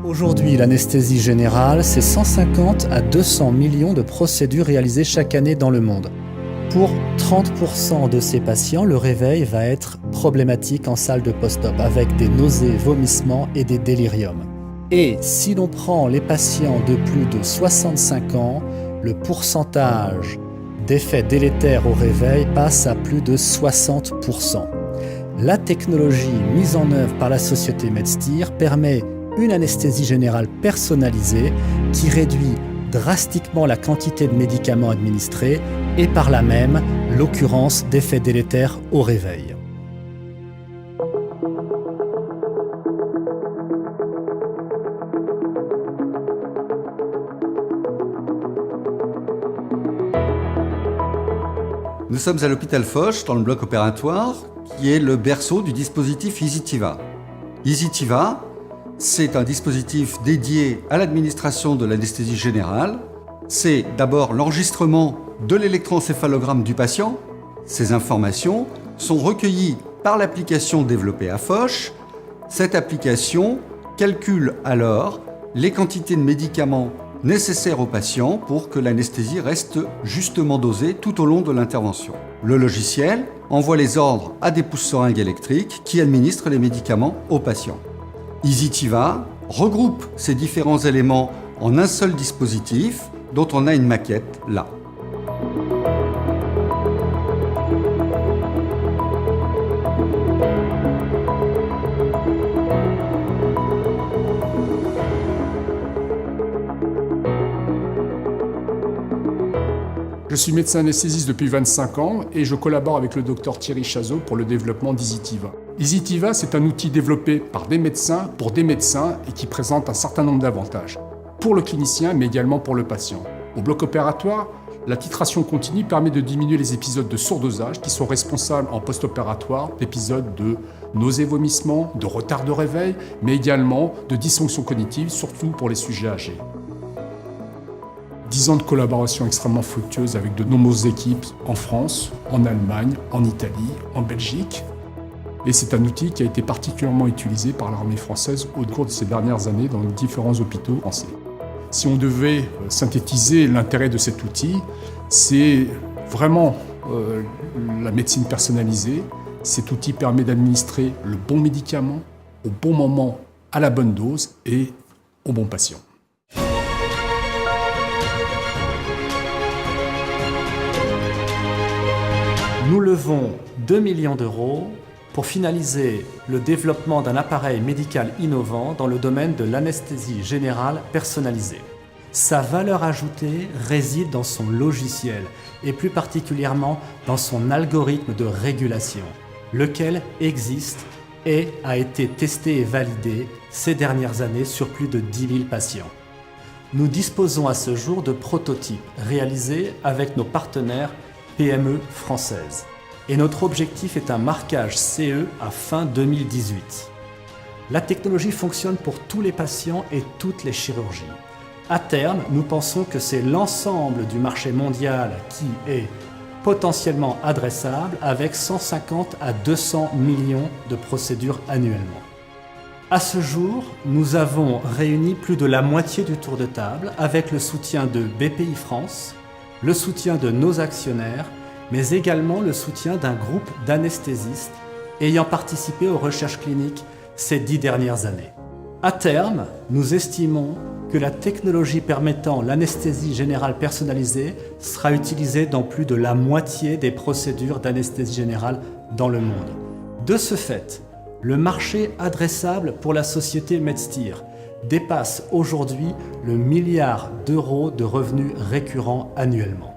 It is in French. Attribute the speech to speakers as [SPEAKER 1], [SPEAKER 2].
[SPEAKER 1] Aujourd'hui, l'anesthésie générale, c'est 150 à 200 millions de procédures réalisées chaque année dans le monde. Pour 30% de ces patients, le réveil va être problématique en salle de post-op, avec des nausées, vomissements et des déliriums. Et si l'on prend les patients de plus de 65 ans, le pourcentage d'effets délétères au réveil passe à plus de 60%. La technologie mise en œuvre par la société Medsteer permet une anesthésie générale personnalisée qui réduit drastiquement la quantité de médicaments administrés et par là même l'occurrence d'effets délétères au réveil.
[SPEAKER 2] Nous sommes à l'hôpital Foch, dans le bloc opératoire, qui est le berceau du dispositif EasyTiva. EasyTiva, c'est un dispositif dédié à l'administration de l'anesthésie générale. C'est d'abord l'enregistrement de l'électroencéphalogramme du patient. Ces informations sont recueillies par l'application développée à Foch. Cette application calcule alors les quantités de médicaments nécessaires au patient pour que l'anesthésie reste justement dosée tout au long de l'intervention. Le logiciel envoie les ordres à des pousse-seringues électriques qui administrent les médicaments au patient. EasyTiva regroupe ces différents éléments en un seul dispositif dont on a une maquette là.
[SPEAKER 3] Je suis médecin anesthésiste depuis 25 ans et je collabore avec le docteur Thierry Chazot pour le développement d'EasyTiva. EasyTiva, c'est un outil développé par des médecins pour des médecins et qui présente un certain nombre d'avantages pour le clinicien mais également pour le patient. Au bloc opératoire, la titration continue permet de diminuer les épisodes de surdosage qui sont responsables en post-opératoire d'épisodes de nausées, vomissements, de retard de réveil, mais également de dysfonction cognitive, surtout pour les sujets âgés. 10 ans de collaboration extrêmement fructueuse avec de nombreuses équipes en France, en Allemagne, en Italie, en Belgique. Et c'est un outil qui a été particulièrement utilisé par l'armée française au cours de ces dernières années dans différents hôpitaux français. Si on devait synthétiser l'intérêt de cet outil, c'est vraiment la médecine personnalisée. Cet outil permet d'administrer le bon médicament au bon moment, à la bonne dose et au bon patient.
[SPEAKER 1] Nous levons 2 millions d'euros pour finaliser le développement d'un appareil médical innovant dans le domaine de l'anesthésie générale personnalisée. Sa valeur ajoutée réside dans son logiciel et plus particulièrement dans son algorithme de régulation, lequel existe et a été testé et validé ces dernières années sur plus de 10 000 patients. Nous disposons à ce jour de prototypes réalisés avec nos partenaires PME françaises. Et notre objectif est un marquage CE à fin 2018. La technologie fonctionne pour tous les patients et toutes les chirurgies. À terme, nous pensons que c'est l'ensemble du marché mondial qui est potentiellement adressable avec 150 à 200 millions de procédures annuellement. À ce jour, nous avons réuni plus de la moitié du tour de table avec le soutien de BPI France, le soutien de nos actionnaires, mais également le soutien d'un groupe d'anesthésistes ayant participé aux recherches cliniques ces 10 dernières années. À terme, nous estimons que la technologie permettant l'anesthésie générale personnalisée sera utilisée dans plus de la moitié des procédures d'anesthésie générale dans le monde. De ce fait, le marché adressable pour la société Medsteer dépasse aujourd'hui le milliard d'euros de revenus récurrents annuellement.